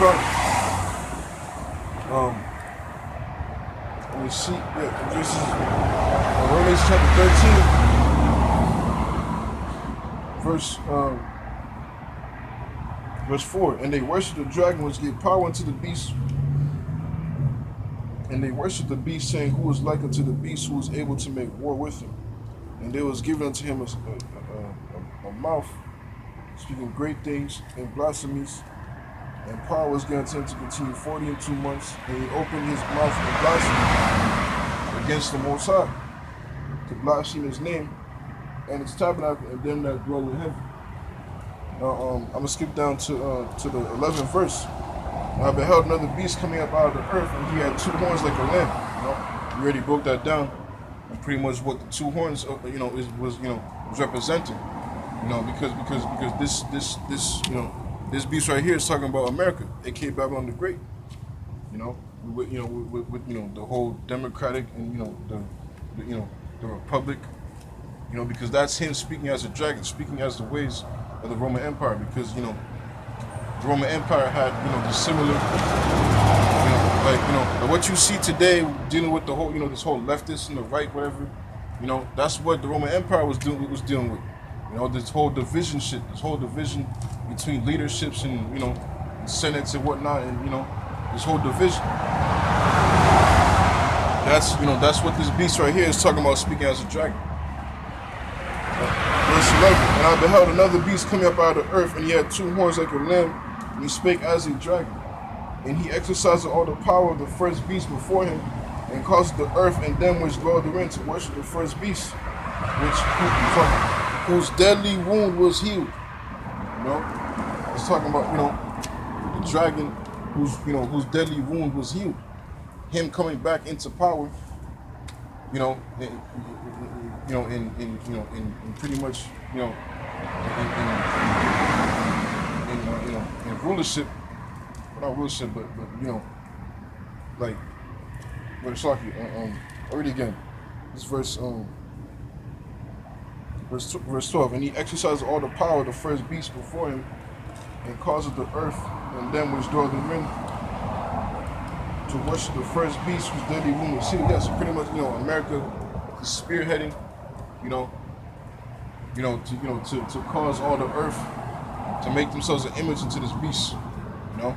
Chronicles. Let me see. Yeah, this is Revelation chapter 13, verse 4. And they worship the dragon, which gave power unto the beast. And they worship the beast, saying, Who is like unto the beast, who is able to make war with him? And there was given unto him a mouth, speaking great things and blasphemies. And power was given to him to continue 42 months. And he opened his mouth in blasphemy against the Most High, to blaspheme his name and his tabernacle and them that dwell in heaven. I'm going to skip down to the 11th verse. And I beheld another beast coming up out of the earth, and he had two horns like a lamb. We already broke that down, and pretty much what the two horns, was representing. Because this beast right here is talking about America, aka Babylon the Great. With the whole democratic and the republic. Because that's him speaking as a dragon, speaking as the ways of the Roman Empire. Because the Roman Empire had the similar, what you see today dealing with the whole this whole leftist and the right, whatever. That's what the Roman Empire was dealing with. This whole division shit, this whole division between leaderships and senates and whatnot, and this whole division. That's what this beast right here is talking about, speaking as a dragon. Verse 11. And I beheld another beast coming up out of the earth, and he had two horns like a lamb, and he spake as a dragon. And he exercised all the power of the first beast before him, and caused the earth and them which dwell therein to worship the first beast, whose deadly wound was healed. It's talking about the dragon whose deadly wound was healed. Him coming back into power. In pretty much in rulership, well, not rulership, but like what it's like. Already again, this verse verse 12, and he exercised all the power of the first beast before him, and caused the earth and them which dwell therein to worship the first beast whose deadly wound was healed. Yeah, so pretty much, America is spearheading, to cause all the earth to make themselves an image into this beast, and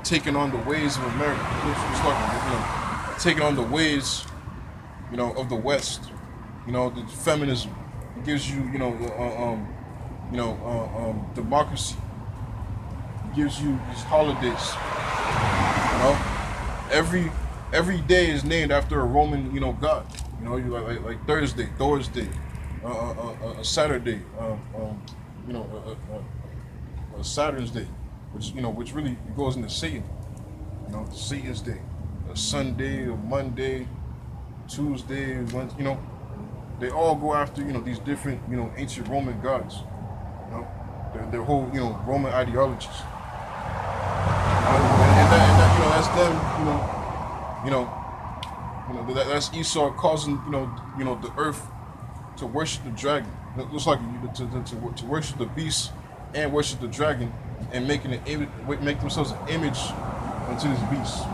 taking on the ways of America. Taking on the ways, of the West, the feminism. It gives you, democracy. It gives you these holidays. Every day is named after a Roman, god. You like Thursday, Saturday, Saturn's day, which really goes into Satan. Satan's day, a Sunday, a Monday, Tuesday, Wednesday, they all go after these different ancient Roman gods. Their whole Roman ideologies. And that's them. That's Esau causing the earth to worship the dragon. It looks like to worship the beast and worship the dragon, and make themselves an image unto this beast.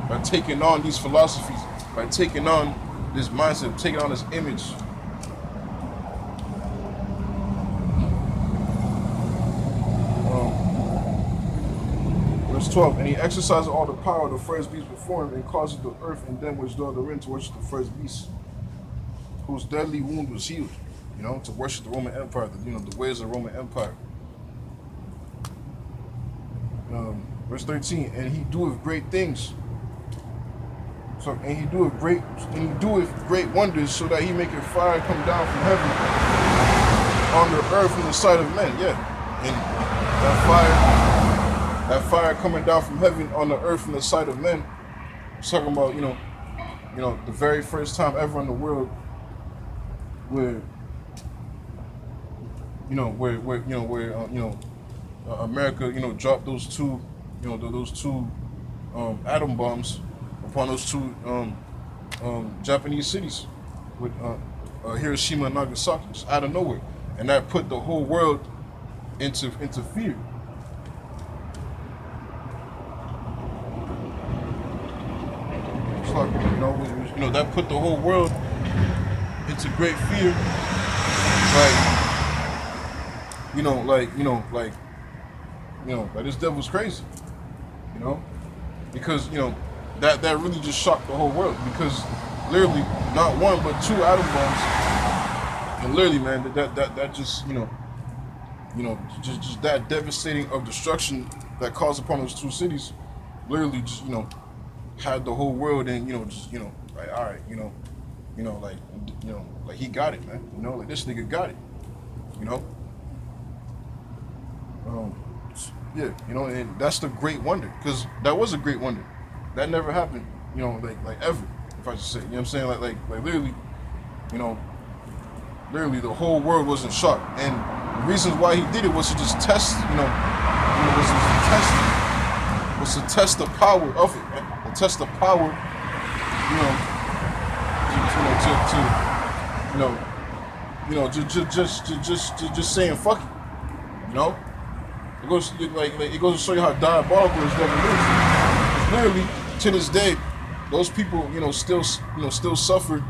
By taking on these philosophies, by taking on this mindset, taking on this image. Verse 12, and he exercised all the power of the first beast before him, and caused the earth and them which dwell therein to worship the first beast, whose deadly wound was healed. To worship the Roman Empire, the ways of the Roman Empire. Verse 13, and he doeth great things. And he doeth great wonders, so that he maketh fire come down from heaven on the earth in the sight of men. Yeah, and that fire coming down from heaven on the earth in the sight of men. It's talking about the very first time ever in the world where America dropped those two atom bombs upon those two Japanese cities, with Hiroshima and Nagasaki, just out of nowhere, and that put the whole world into fear. fucking, that put the whole world into great fear. Like, like this devil's crazy, you know, because that really just shocked the whole world because literally not one but two atom bombs, and literally, man, that just just that devastating of destruction that caused upon those two cities, literally just had the whole world and like all right, like he got it, man, like this nigga got it, you know. Yeah, and that's the great wonder, because that was a great wonder. That never happened, like ever, if I should say. You know what I'm saying? Like literally, literally the whole world was in shock. And the reasons why he did it was to just test, was to test the power of it, man. To test the power, just saying fuck it, It goes it goes to show you how diabolical this devil is. It's literally to this day, those people still suffer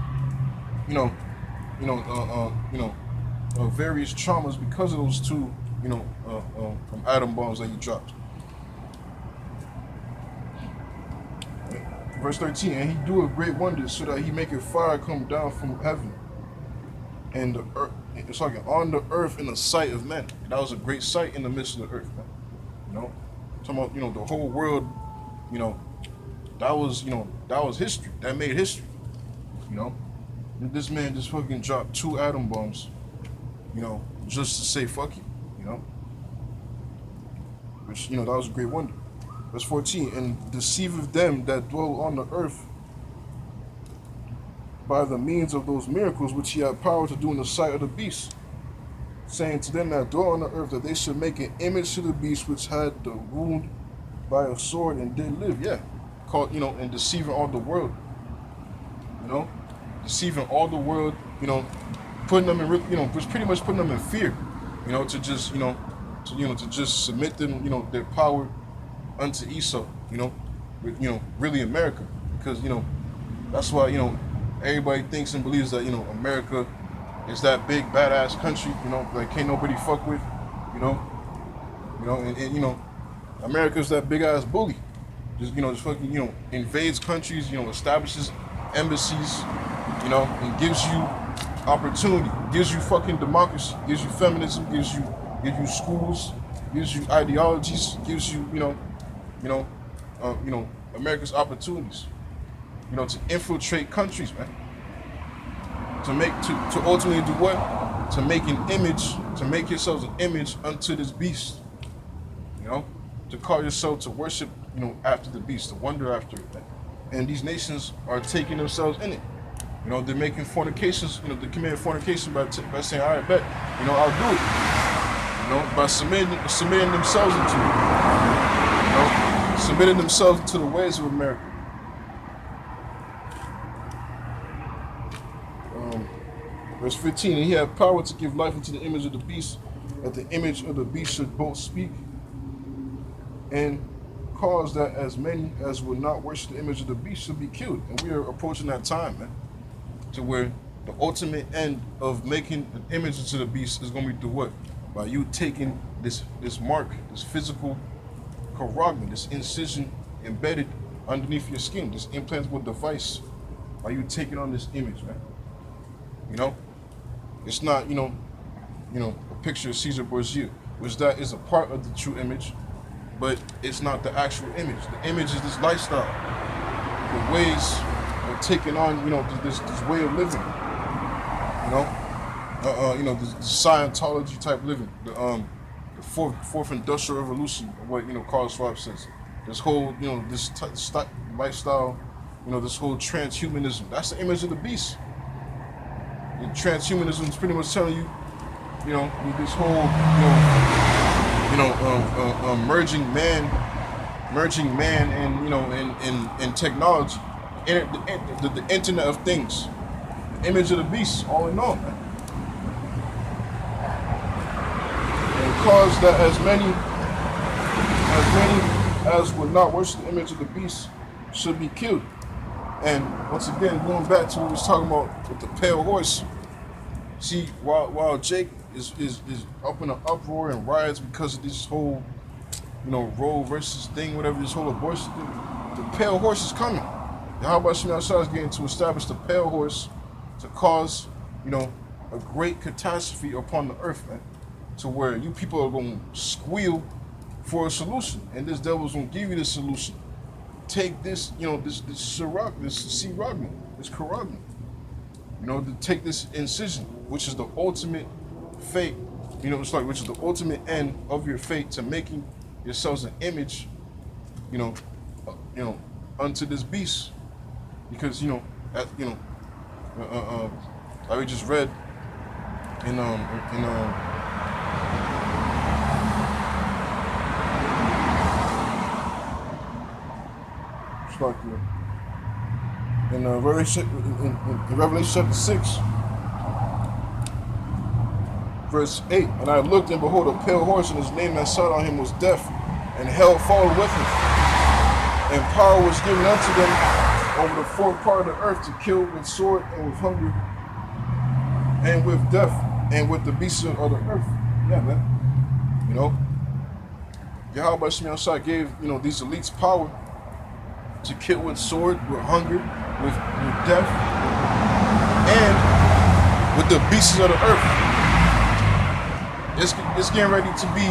various traumas because of those two atom bombs that he dropped. Verse 13, and he do a great wonder so that he make a fire come down from heaven and the earth. It's like on the earth in the sight of men. That was a great sight in the midst of the earth, man. Talking about the whole world. That was history. That made history. And this man just fucking dropped two atom bombs. Just to say fuck you. Which that was a great wonder. Verse 14, and deceiveth them that dwell on the earth by the means of those miracles which he had power to do in the sight of the beast, saying to them that dwell on the earth that they should make an image to the beast which had the wound by a sword and did live. Yeah, called and deceiving all the world. Deceiving all the world. Putting them in was pretty much putting them in fear. To just to just submit them their power unto Esau. Really America, because that's why everybody thinks and believes that America is that big badass country, like can't nobody fuck with, and America's that big ass bully, just fucking invades countries, establishes embassies, and gives you opportunity, gives you fucking democracy, gives you feminism, gives you schools, gives you ideologies, gives you America's opportunities. To infiltrate countries, man. To ultimately do what? To make an image, to make yourselves an image unto this beast. To call yourself to worship, after the beast, to wonder after it, man. And these nations are taking themselves in it. They're making fornications, they're committing fornication by saying, all right, bet, I'll do it. By submitting themselves into it. Submitting themselves to the ways of America. Verse 15, and he had power to give life unto the image of the beast, that the image of the beast should both speak and cause that as many as would not worship the image of the beast should be killed. And we are approaching that time, man, to where the ultimate end of making an image into the beast is going to be through what? By you taking this mark, this physical carogman, this incision embedded underneath your skin, this implantable device, by you taking on this image, man. It's not, a picture of Caesar Borgia, which that is a part of the true image, but it's not the actual image. The image is this lifestyle, the ways of taking on, this way of living, this Scientology type living, the fourth industrial revolution, what Causeth says. This whole, this lifestyle, this whole transhumanism. That's the image of the beast. And transhumanism is pretty much telling you, this whole, merging man and technology, the Internet of Things, the image of the beast, all in all, man. And cause that as many as would not worship the image of the beast should be killed. And once again, going back to what we was talking about with the pale horse. See, while Jake is up in an uproar and riots because of this whole, Roe versus thing, whatever, this whole abortion thing, the pale horse is coming. How about Shimon is getting to establish the pale horse to cause, a great catastrophe upon the earth, man, to where you people are going to squeal for a solution, and this devil's going to give you the solution. Take this, this Ciroc, this C-Rogman, this Carogman, to take this incision, which is the ultimate fate, which is the ultimate end of your fate, to making yourselves an image, unto this beast, because I just read in Revelation chapter 6, verse 8, and I looked, and behold, a pale horse, and his name that sat on him was Death, and hell followed with him, and power was given unto them over the fourth part of the earth to kill with sword and with hunger and with death and with the beasts of the earth. Yeah, man. Yahweh Shemashah gave, these elites power to kill with sword, with hunger, with death, and with the beasts of the earth. It's getting ready to be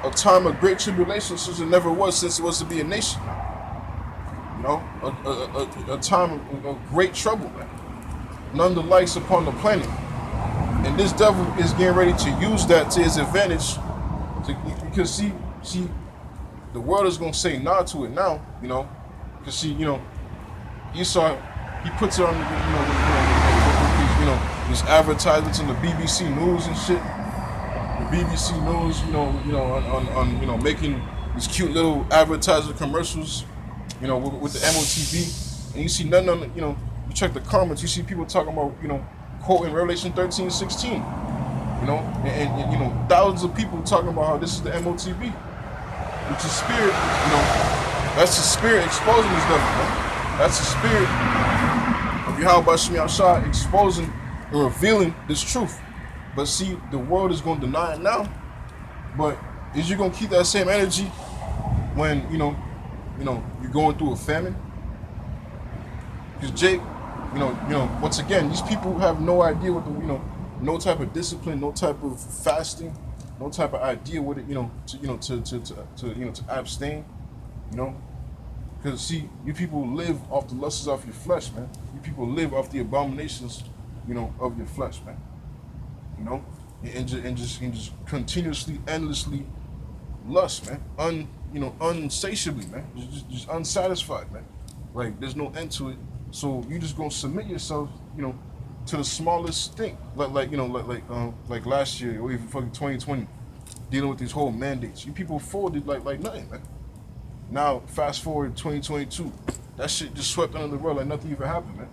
a time of great tribulation since it never was, since it was to be a nation. A time of great trouble, man. None the likes upon the planet. And this devil is getting ready to use that to his advantage. Because see, the world is going to say nah to it now, Because see, Esau, he puts it on, these advertisements in the BBC News and shit. The BBC News, on making these cute little advertising commercials, with the MOTV, and you see nothing on the, you check the comments, you see people talking about, quoting Revelation 13:16, and thousands of people talking about how this is the MOTV, which is spirit, that's the spirit exposing this devil, man. That's the spirit of Yahweh Shemashah exposing and revealing this truth. But see, the world is going to deny it now, but is you going to keep that same energy when, you're going through a famine? Because Jake, once again, these people have no idea what the, no type of discipline, no type of fasting, no type of idea what it, to abstain, because see, you people live off the lusts of your flesh, man. You people live off the abominations, of your flesh, man. And just continuously, endlessly lust, man. Unsatiably, man. Just unsatisfied, man. Like there's no end to it. So you just gonna submit yourself, to the smallest thing. Like last year or even fucking 2020, dealing with these whole mandates. You people folded like nothing, man. Now fast forward 2022, that shit just swept under the rug like nothing even happened, man.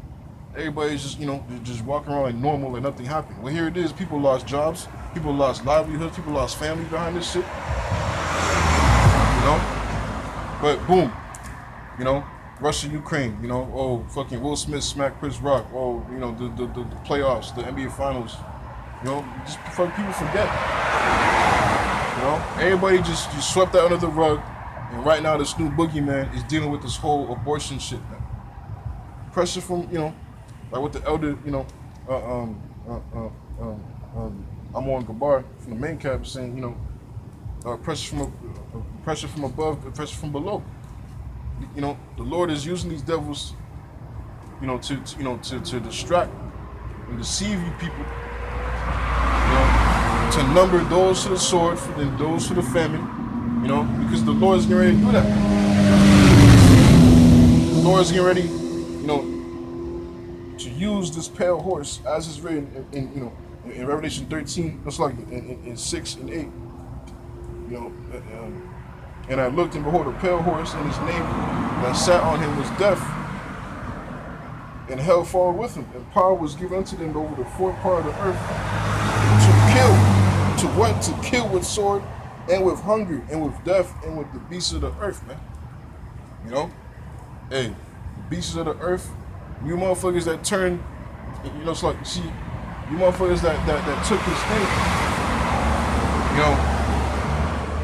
Everybody's just, just walking around like normal, like nothing happened. Well, here it is. People lost jobs. People lost livelihoods. People lost family behind this shit. But boom, Russia, Ukraine, oh, fucking Will Smith smacked Chris Rock. Oh, the playoffs, the NBA finals. Just fucking people forget. Everybody just swept that under the rug. And right now, this new boogeyman is dealing with this whole abortion shit, man. Pressure from, like what the elder, I'm on Gabar from the main cap saying, pressure from above, pressure from below. The Lord is using these devils, to distract and deceive you people, to number those to the sword and those to the famine, because the Lord is getting ready to do that. The Lord is getting ready, to use this pale horse, as is written in Revelation 13, it's like in 6 and 8. And I looked, and behold, a pale horse, and his name that sat on him was Death, and hell followed with him, and power was given unto them over the fourth part of the earth to kill. To what? To kill with sword, and with hunger, and with death, and with the beasts of the earth, man. Hey, beasts of the earth, you motherfuckers that turn, it's like, see, you motherfuckers that took this thing,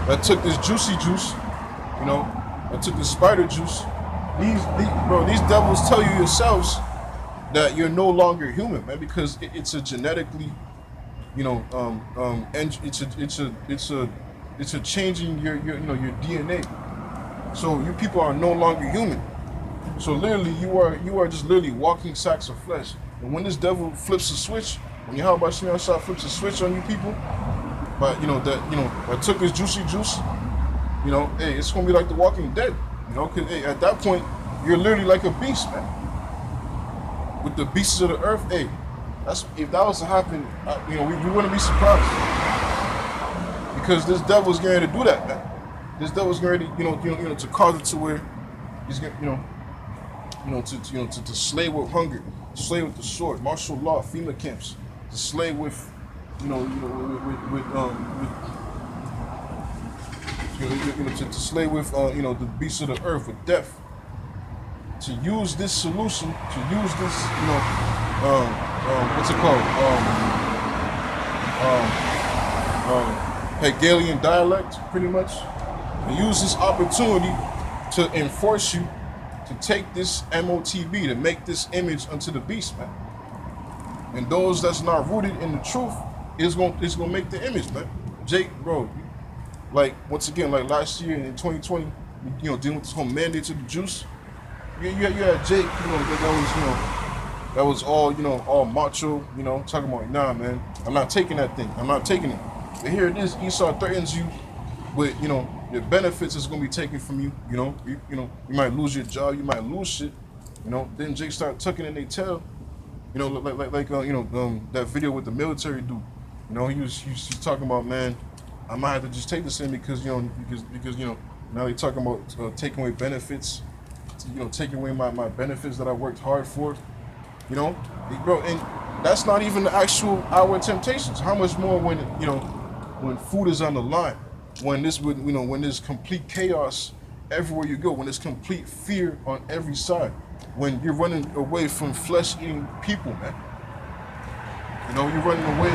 that took this juicy juice, that took the spider juice. These devils tell you yourselves that you're no longer human, man, because it's a genetically, and it's a changing your DNA. So you people are no longer human. So literally, you are just literally walking sacks of flesh. And when this devil flips a switch, when Yahweh Shemi Shah flips a switch on you people, but that took this juicy juice, hey, it's gonna be like the Walking Dead, because hey, at that point, you're literally like a beast, man. With the beasts of the earth, hey, if that was to happen, we wouldn't be surprised, because this devil's going to do that, man. This devil's going to, to cause it to where he's going, to slay with hunger, to slay with the sword, martial law, FEMA camps, to slay with, to slay with, the beasts of the earth, with death. To use this solution, to use this, what's it called? Hegelian dialect, pretty much. To use this opportunity to enforce you to take this MOTB, to make this image unto the beast, man. And those that's not rooted in the truth is gonna make the image, man. Jake, bro, like once again, like last year in 2020, dealing with this whole mandate to the juice. You had Jake, that was all, all macho, talking about, nah, man, I'm not taking that thing. I'm not taking it. But here it is, Esau threatens you with, your benefits is gonna be taken from you. You might lose your job, you might lose shit. Then Jake started tucking in their tail. That video with the military dude. He was talking about, man, I might have to just take this in because now they talking about taking away benefits. Taking away my benefits that I worked hard for, bro, and that's not even the actual our temptations. How much more when food is on the line, when there's complete chaos everywhere you go, when there's complete fear on every side, when you're running away from flesh-eating people, man. You're running away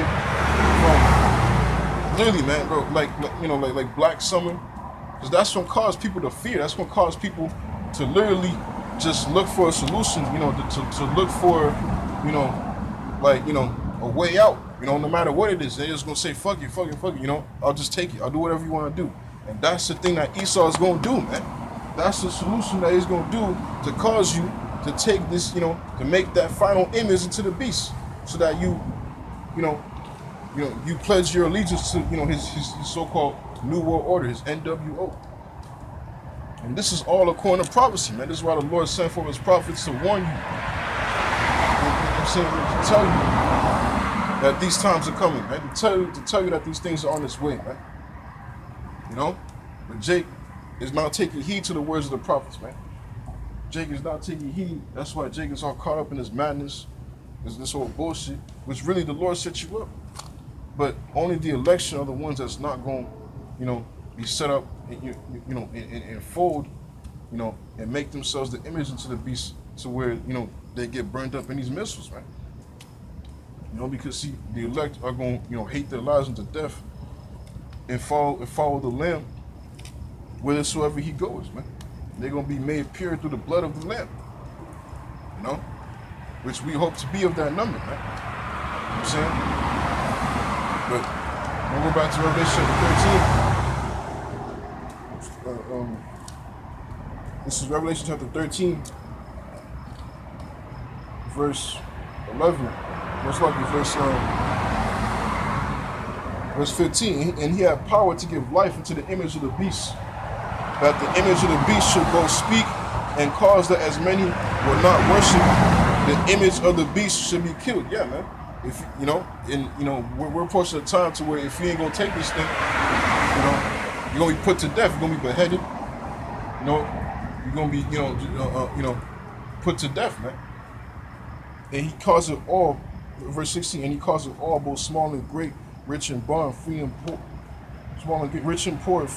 from, literally, man, bro, like Black Summer, because that's what caused people to fear. That's what caused people to literally just look for a solution, to look for, a way out, no matter what it is. They're just gonna say, fuck it, I'll just take it. I'll do whatever you want to do. And that's the thing that Esau is gonna do, man. That's the solution that he's gonna do to cause you to take this, to make that final image into the beast, so that you pledge your allegiance to, his so-called New World Order, his NWO. And this is all according to prophecy, man. This is why the Lord sent forth his prophets to warn you. I'm saying, to tell you that these times are coming, man. To tell you that these things are on its way, man. But Jake is not taking heed to the words of the prophets, man. Jake is not taking heed. That's why Jake is all caught up in his madness, this whole bullshit, which really the Lord set you up. But only the election are the ones that's not going, be set up, and fold, and make themselves the image into the beast, to where they get burned up in these missiles, man. Because see, the elect are going, hate their lives into death, and follow the Lamb whithersoever he goes, man. They're gonna be made pure through the blood of the Lamb, which we hope to be of that number, man. You know what I'm saying? But we'll go back to Revelation chapter 13. This is Revelation chapter 13, verse 11. Most likely verse 15. And he had power to give life into the image of the beast, that the image of the beast should both speak and cause that as many will not worship the image of the beast should be killed. Yeah, man. If we're approaching a time to where if you ain't gonna take this thing, you're gonna be put to death. You're gonna be beheaded. You're gonna be, put to death, man. And he caused it all, verse 16. And he caused it all, both small and great, rich and bond, free and poor, small and great, rich and poor, free.